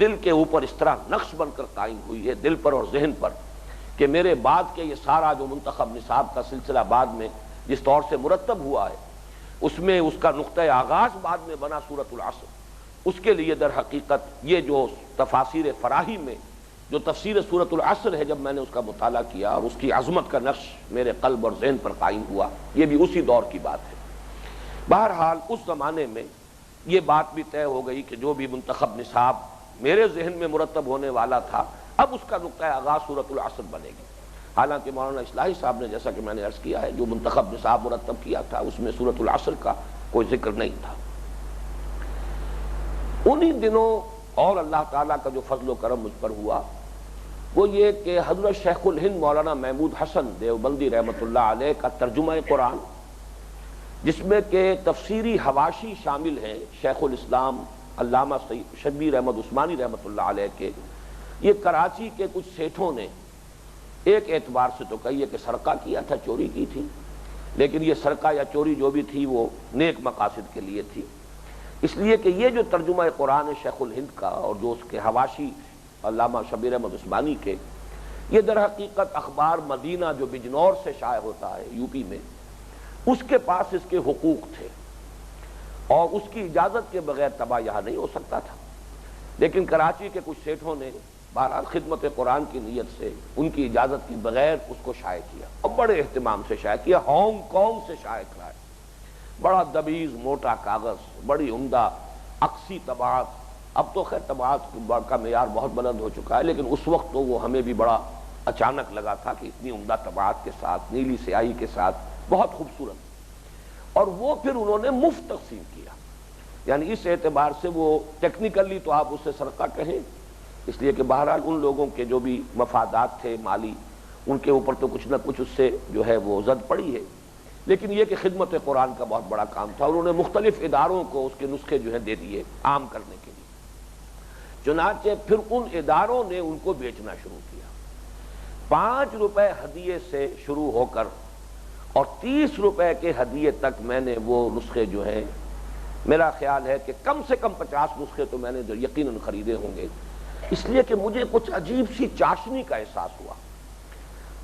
S1: دل کے اوپر اس طرح نقش بن کر قائم ہوئی ہے، دل پر اور ذہن پر، کہ میرے بعد کے یہ سارا جو منتخب نصاب کا سلسلہ بعد میں جس طور سے مرتب ہوا ہے اس میں اس کا نقطۂ آغاز بعد میں بنا سورۃ العصر۔ اس کے لیے در حقیقت یہ جو تفاسیر فراہی میں جو تفسیر سورۃ العصر ہے، جب میں نے اس کا مطالعہ کیا اور اس کی عظمت کا نقش میرے قلب اور ذہن پر قائم ہوا، یہ بھی اسی دور کی بات ہے۔ بہرحال اس زمانے میں یہ بات بھی طے ہو گئی کہ جو بھی منتخب نصاب میرے ذہن میں مرتب ہونے والا تھا اب اس کا نقطۂ آغاز سورۃ العصر بنے گی۔ حالانکہ مولانا اصلاحی صاحب نے جیسا کہ میں نے عرض کیا ہے جو منتخب نصاب مرتب کیا تھا اس میں سورۃ العصر کا کوئی ذکر نہیں تھا۔ انہی دنوں اور اللہ تعالیٰ کا جو فضل و کرم مجھ پر ہوا وہ یہ کہ حضرت شیخ الہند مولانا محمود حسن دیوبندی رحمۃ اللہ علیہ کا ترجمہ قرآن، جس میں کہ تفسیری حواشی شامل ہیں شیخ الاسلام علامہ شبیر احمد عثمانی رحمۃ اللہ علیہ کے، یہ کراچی کے کچھ سیٹھوں نے ایک اعتبار سے تو کہیے کہ سرقہ کیا تھا، چوری کی تھی، لیکن یہ سرقہ یا چوری جو بھی تھی وہ نیک مقاصد کے لیے تھی، اس لیے کہ یہ جو ترجمہ قرآن شیخ الہند کا اور جو اس کے حواشی علامہ شبیر احمد عثمانی کے، یہ در حقیقت اخبار مدینہ جو بجنور سے شائع ہوتا ہے یو پی میں، اس کے پاس اس کے حقوق تھے اور اس کی اجازت کے بغیر طبع یہاں نہیں ہو سکتا تھا، لیکن کراچی کے کچھ سیٹھوں نے بہرحال خدمت قرآن کی نیت سے ان کی اجازت کے بغیر اس کو شائع کیا اور بڑے اہتمام سے شائع کیا، ہانگ کانگ سے شائع کرائے، بڑا دبیز موٹا کاغذ، بڑی عمدہ عکسی طباعت۔ اب تو خیر طباعت کا معیار بہت بلند ہو چکا ہے، لیکن اس وقت تو وہ ہمیں بھی بڑا اچانک لگا تھا کہ اتنی عمدہ طباعت کے ساتھ نیلی سیاہی کے ساتھ بہت خوبصورت، اور وہ پھر انہوں نے مفت تقسیم کیا، یعنی اس اعتبار سے وہ ٹیکنیکلی تو آپ اسے سرقہ کہیں، اس لیے کہ بہرحال ان لوگوں کے جو بھی مفادات تھے مالی ان کے اوپر تو کچھ نہ کچھ اس سے جو ہے وہ زد پڑی ہے، لیکن یہ کہ خدمت قرآن کا بہت بڑا کام تھا، انہوں نے مختلف اداروں کو اس کے نسخے جو ہیں دے دیے عام کرنے کے لیے، چنانچہ پھر ان اداروں نے ان کو بیچنا شروع کیا، 5 روپے ہدیے سے شروع ہو کر اور 30 روپے کے ہدیے تک میں نے وہ نسخے جو ہیں، میرا خیال ہے کہ کم سے کم 50 نسخے تو میں نے یقیناً خریدے ہوں گے، اس لیے کہ مجھے کچھ عجیب سی چاشنی کا احساس ہوا۔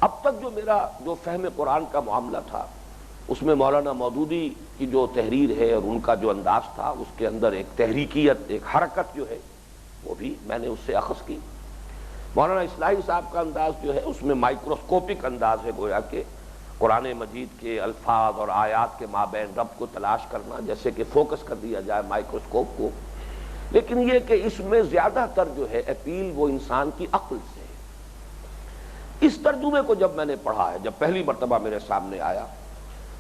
S1: اب تک جو میرا جو فہم قرآن کا معاملہ تھا اس میں مولانا مودودی کی جو تحریر ہے اور ان کا جو انداز تھا اس کے اندر ایک تحریکیت، ایک حرکت جو ہے وہ بھی میں نے اس سے اخذ کی۔ مولانا اصلاحی صاحب کا انداز جو ہے اس میں مائکروسکوپک انداز ہے گویا کہ، قرآن مجید کے الفاظ اور آیات کے مابین رب کو تلاش کرنا، جیسے کہ فوکس کر دیا جائے مائکروسکوپ کو، لیکن یہ کہ اس میں زیادہ تر جو ہے اپیل وہ انسان کی عقل سے ہے۔ اس ترجمے کو جب میں نے پڑھا ہے، جب پہلی مرتبہ میرے سامنے آیا،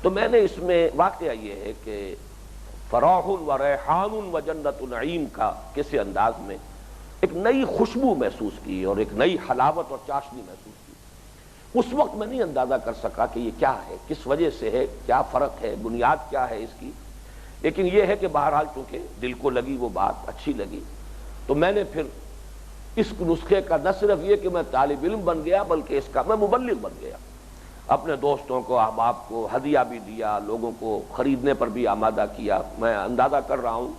S1: تو میں نے اس میں واقعہ یہ ہے کہ فراح و ریحان و جنت نعیم کا کسی انداز میں ایک نئی خوشبو محسوس کی اور ایک نئی حلاوت اور چاشنی محسوس کی۔ اس وقت میں نہیں اندازہ کر سکا کہ یہ کیا ہے، کس وجہ سے ہے، کیا فرق ہے، بنیاد کیا ہے اس کی، لیکن یہ ہے کہ بہرحال چونکہ دل کو لگی وہ بات اچھی لگی، تو میں نے پھر اس نسخے کا نہ صرف یہ کہ میں طالب علم بن گیا بلکہ اس کا میں مبلغ بن گیا، اپنے دوستوں کو احباب کو ہدیہ بھی دیا، لوگوں کو خریدنے پر بھی آمادہ کیا۔ میں اندازہ کر رہا ہوں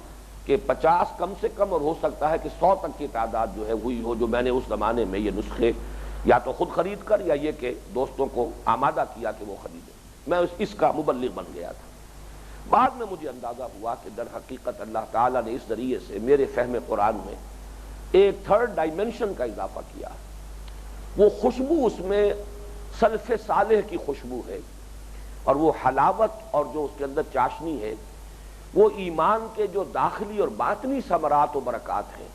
S1: کہ 50 کم سے کم اور ہو سکتا ہے کہ 100 تک کی تعداد جو ہے ہوئی ہو، جو میں نے اس زمانے میں یہ نسخے یا تو خود خرید کر یا یہ کہ دوستوں کو آمادہ کیا کہ وہ خریدیں۔ میں اس کا مبلغ بن گیا تھا۔ بعد میں مجھے اندازہ ہوا کہ در حقیقت اللہ تعالیٰ نے اس ذریعے سے میرے فہم قرآن میں ایک تھرڈ ڈائمنشن کا اضافہ کیا۔ وہ خوشبو اس میں سلف صالح کی خوشبو ہے، اور وہ حلاوت اور جو اس کے اندر چاشنی ہے وہ ایمان کے جو داخلی اور باطنی ثمرات و برکات ہیں،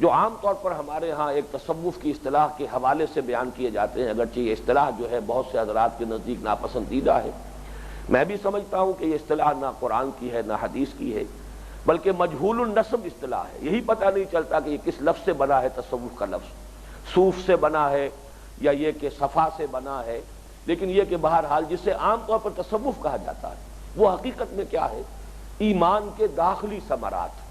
S1: جو عام طور پر ہمارے ہاں ایک تصوف کی اصطلاح کے حوالے سے بیان کیے جاتے ہیں، اگرچہ یہ اصطلاح جو ہے بہت سے حضرات کے نزدیک ناپسندیدہ ہے۔ میں بھی سمجھتا ہوں کہ یہ اصطلاح نہ قرآن کی ہے نہ حدیث کی ہے، بلکہ مجہول النسب اصطلاح ہے۔ یہی پتہ نہیں چلتا کہ یہ کس لفظ سے بنا ہے، تصوف کا لفظ صوف سے بنا ہے یا یہ کہ صفا سے بنا ہے، لیکن یہ کہ بہرحال جسے عام طور پر تصوف کہا جاتا ہے وہ حقیقت میں کیا ہے؟ ایمان کے داخلی ثمرات،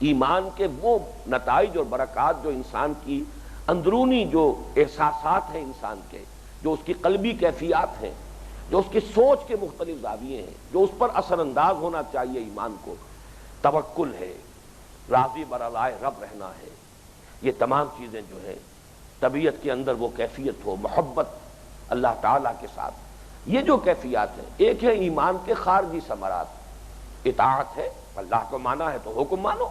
S1: ایمان کے وہ نتائج اور برکات جو انسان کی اندرونی جو احساسات ہیں انسان کے، جو اس کی قلبی کیفیات ہیں، جو اس کی سوچ کے مختلف زاویے ہیں، جو اس پر اثر انداز ہونا چاہیے ایمان کو، توکل ہے، راضی برضائے رب رہنا ہے، یہ تمام چیزیں جو ہیں طبیعت کے اندر وہ کیفیت ہو، محبت اللہ تعالیٰ کے ساتھ، یہ جو کیفیات ہیں، ایک ہے ایمان کے خارجی ثمرات، اطاعت ہے، اللہ کو مانا ہے تو حکم مانو،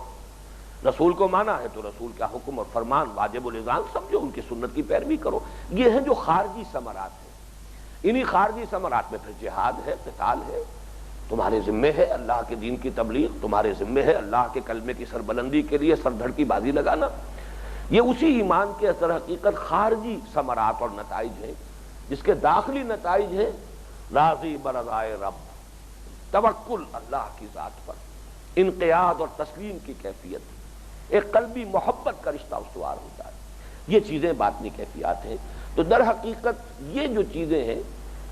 S1: رسول کو مانا ہے تو رسول کا حکم اور فرمان واجب الازام سمجھو، ان کی سنت کی پیروی کرو، یہ ہیں جو خارجی ثمرات ہیں۔ انہی خارجی ثمرات میں پھر جہاد ہے، قتال ہے، تمہارے ذمے ہے اللہ کے دین کی تبلیغ، تمہارے ذمے ہے اللہ کے کلمے کی سربلندی کے لیے سر دھڑ کی بازی لگانا۔ یہ اسی ایمان کے اثر حقیقت خارجی ثمرات اور نتائج ہیں، جس کے داخلی نتائج ہیں راضی برضائے رب، توکل اللہ کی ذات پر، انقیاد اور تسلیم کی کیفیت، ایک قلبی محبت کا رشتہ استوار ہوتا ہے۔ یہ چیزیں باطنی کیفیات ہیں۔ تو در حقیقت یہ جو چیزیں ہیں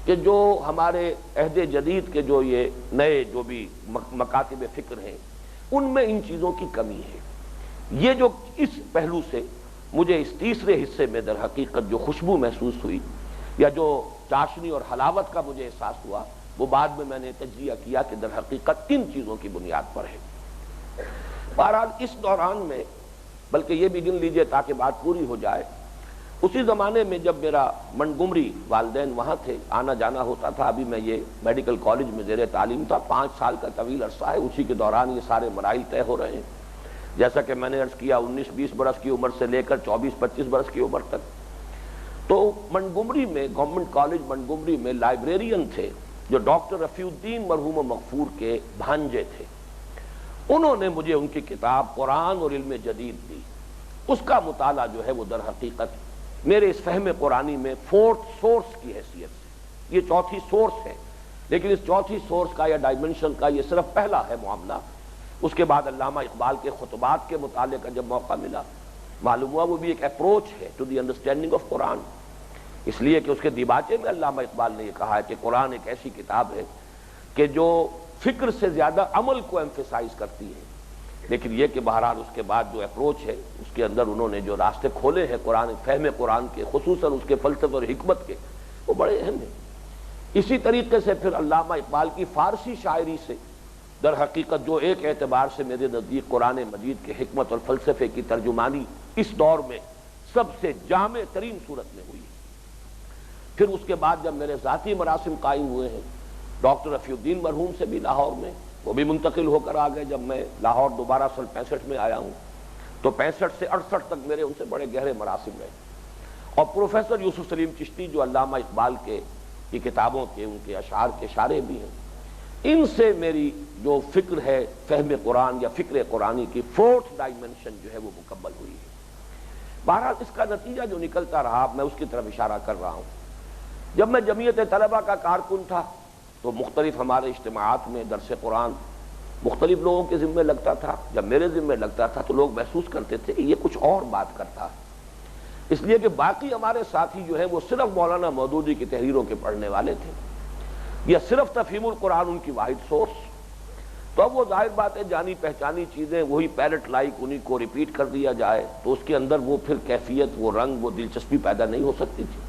S1: کہ جو ہمارے عہد جدید کے جو یہ نئے جو بھی مکاتب فکر ہیں، ان میں ان چیزوں کی کمی ہے۔ یہ جو اس پہلو سے مجھے اس تیسرے حصے میں در حقیقت جو خوشبو محسوس ہوئی یا جو چاشنی اور حلاوت کا مجھے احساس ہوا، وہ بعد میں نے تجزیہ کیا کہ در حقیقت کن چیزوں کی بنیاد پر ہے۔ بہرحال اس دوران میں، بلکہ یہ بھی گن لیجئے تاکہ بات پوری ہو جائے، اسی زمانے میں جب میرا منگمری والدین وہاں تھے، آنا جانا ہوتا تھا، ابھی میں یہ میڈیکل کالج میں زیر تعلیم تھا، 5 سال کا طویل عرصہ ہے، اسی کے دوران یہ سارے مراحل طے ہو رہے ہیں۔ جیسا کہ میں نے عرض کیا 19-20 برس کی عمر سے لے کر 24-25 برس کی عمر تک، تو منگمری میں گورنمنٹ کالج منگمری میں لائبریرین تھے جو ڈاکٹر رفیع الدین مرحوم و مغفور کے بھانجے تھے۔ انہوں نے مجھے ان کی کتاب قرآن اور علم جدید دی۔ اس کا مطالعہ جو ہے وہ در حقیقت میرے اس فہم قرآنی میں 4th سورس کی حیثیت سے، یہ 4تھی سورس ہے، لیکن اس 4تھی سورس کا یا ڈائمنشن کا یہ صرف پہلا ہے معاملہ۔ اس کے بعد علامہ اقبال کے خطبات کے مطالعے کا جب موقع ملا، معلوم ہوا وہ بھی ایک اپروچ ہے ٹو دی انڈرسٹینڈنگ آف قرآن، اس لیے کہ اس کے دیباچے میں علامہ اقبال نے یہ کہا ہے کہ قرآن ایک ایسی کتاب ہے کہ جو فکر سے زیادہ عمل کو ایمفیسائز کرتی ہے، لیکن یہ کہ بہرحال اس کے بعد جو اپروچ ہے اس کے اندر انہوں نے جو راستے کھولے ہیں قرآن فہم قرآن کے، خصوصاً اس کے فلسفے اور حکمت کے، وہ بڑے اہم ہیں۔ اسی طریقے سے پھر علامہ اقبال کی فارسی شاعری سے در حقیقت جو ایک اعتبار سے میرے نزدیک قرآن مجید کے حکمت اور فلسفے کی ترجمانی اس دور میں سب سے جامع ترین صورت میں ہوئی۔ پھر اس کے بعد جب میرے ذاتی مراسم قائم ہوئے ہیں ڈاکٹر رفیع الدین مرحوم سے بھی لاہور میں، وہ بھی منتقل ہو کر آ گئے، جب میں لاہور دوبارہ سن 65 میں آیا ہوں تو 65 سے 68 تک میرے ان سے بڑے گہرے مراسم رہے۔ اور پروفیسر یوسف سلیم چشتی جو علامہ اقبال کے کی کتابوں کے، ان کے اشعار کے اشارے بھی ہیں، ان سے میری جو فکر ہے فہم قرآن یا فکر قرآنی کی فورتھ ڈائمنشن جو ہے وہ مکمل ہوئی ہے۔ بہرحال اس کا نتیجہ جو نکلتا رہا میں اس کی طرف اشارہ کر رہا ہوں۔ جب میں جمعیت طلبہ کا کارکن تھا تو مختلف ہمارے اجتماعات میں درس قرآن مختلف لوگوں کے ذمے لگتا تھا۔ جب میرے ذمے لگتا تھا تو لوگ محسوس کرتے تھے کہ یہ کچھ اور بات کرتا ہے، اس لیے کہ باقی ہمارے ساتھی جو ہیں وہ صرف مولانا مودودی کی تحریروں کے پڑھنے والے تھے، یا صرف تفہیم القرآن ان کی واحد سورس۔ تو اب وہ ظاہر بات ہے جانی پہچانی چیزیں وہی پیرٹ لائک انہی کو ریپیٹ کر دیا جائے تو اس کے اندر وہ پھر کیفیت، وہ رنگ، وہ دلچسپی پیدا نہیں ہو سکتی تھی۔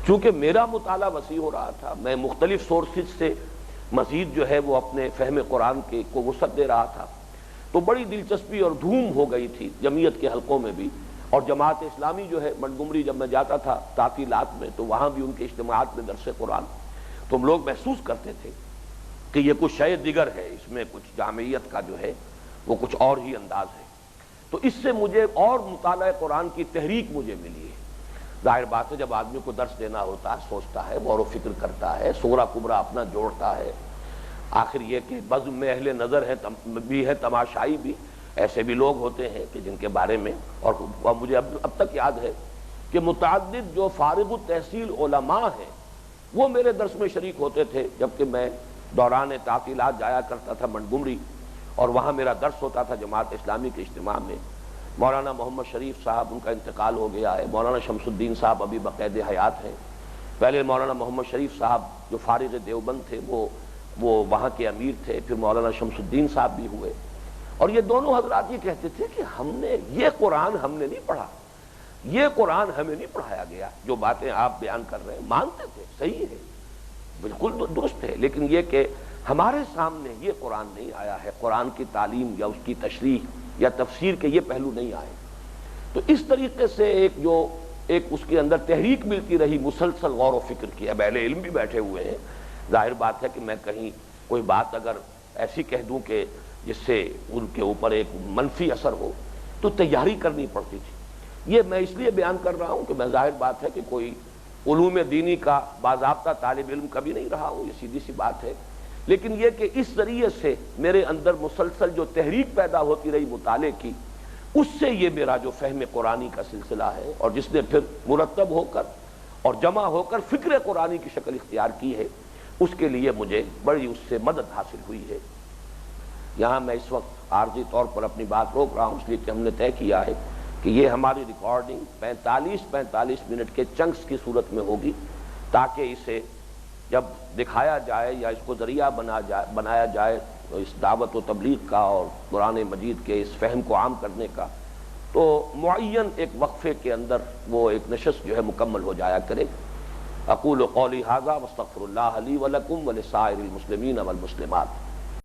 S1: چونکہ میرا مطالعہ وسیع ہو رہا تھا، میں مختلف سورسز سے مزید جو ہے وہ اپنے فہم قرآن کے کو وسعت دے رہا تھا، تو بڑی دلچسپی اور دھوم ہو گئی تھی جمعیت کے حلقوں میں بھی۔ اور جماعت اسلامی جو ہے منٹگمری جب میں جاتا تھا تعطیلات میں تو وہاں بھی ان کے اجتماعات میں درس قرآن، تو ہم لوگ محسوس کرتے تھے کہ یہ کچھ شے دیگر ہے، اس میں کچھ جامعیت کا جو ہے وہ کچھ اور ہی انداز ہے۔ تو اس سے مجھے اور مطالعہ قرآن کی تحریک مجھے ملی ہے۔ ظاہر بات ہے جب آدمی کو درس دینا ہوتا ہے، سوچتا ہے، غور و فکر کرتا ہے، سورہ کبریٰ اپنا جوڑتا ہے، آخر یہ کہ بزم میں اہل نظر ہے بھی ہے، تماشائی بھی، ایسے بھی لوگ ہوتے ہیں کہ جن کے بارے میں اور مجھے اب تک یاد ہے کہ متعدد جو فارغ التحصیل علماء ہیں وہ میرے درس میں شریک ہوتے تھے، جبکہ میں دوران تعطیلات جایا کرتا تھا منٹگمری اور وہاں میرا درس ہوتا تھا جماعت اسلامی کے اجتماع میں۔ مولانا محمد شریف صاحب، ان کا انتقال ہو گیا ہے، مولانا شمس الدین صاحب ابھی بقید حیات ہیں۔ پہلے مولانا محمد شریف صاحب جو فارغ دیوبند تھے وہ وہاں کے امیر تھے، پھر مولانا شمس الدین صاحب بھی ہوئے، اور یہ دونوں حضرات یہ کہتے تھے کہ ہم نے یہ قرآن ہم نے نہیں پڑھا، یہ قرآن ہمیں نہیں پڑھایا گیا، جو باتیں آپ بیان کر رہے ہیں مانتے تھے، صحیح ہے، بالکل درست ہے، لیکن یہ کہ ہمارے سامنے یہ قرآن نہیں آیا ہے، قرآن کی تعلیم یا اس کی تشریح یا تفسیر کے یہ پہلو نہیں آئے۔ تو اس طریقے سے ایک اس کے اندر تحریک ملتی رہی مسلسل غور و فکر کی۔ اب اہل علم بھی بیٹھے ہوئے ہیں، ظاہر بات ہے کہ میں کہیں کوئی بات اگر ایسی کہہ دوں کہ جس سے ان کے اوپر ایک منفی اثر ہو تو تیاری کرنی پڑتی تھی۔ یہ میں اس لیے بیان کر رہا ہوں کہ میں ظاہر بات ہے کہ کوئی علوم دینی کا باضابطہ طالب علم کبھی نہیں رہا ہوں، یہ سیدھی سی بات ہے، لیکن یہ کہ اس ذریعے سے میرے اندر مسلسل جو تحریک پیدا ہوتی رہی مطالعے کی، اس سے یہ میرا جو فہم قرآنی کا سلسلہ ہے اور جس نے پھر مرتب ہو کر اور جمع ہو کر فکر قرآنی کی شکل اختیار کی ہے، اس کے لیے مجھے بڑی اس سے مدد حاصل ہوئی ہے۔ یہاں میں اس وقت عارضی طور پر اپنی بات روک رہا ہوں، اس لیے کہ ہم نے طے کیا ہے کہ یہ ہماری ریکارڈنگ 45 منٹ کے چنکس کی صورت میں ہوگی، تاکہ اسے جب دکھایا جائے یا اس کو ذریعہ بنایا جائے اس دعوت و تبلیغ کا اور قرآن مجید کے اس فہم کو عام کرنے کا، تو معین ایک وقفے کے اندر وہ ایک نشست جو ہے مکمل ہو جایا کرے۔ اقول قولی ھذا واستغفر اللہ لی ولکم ولسائر المسلمین والمسلمات۔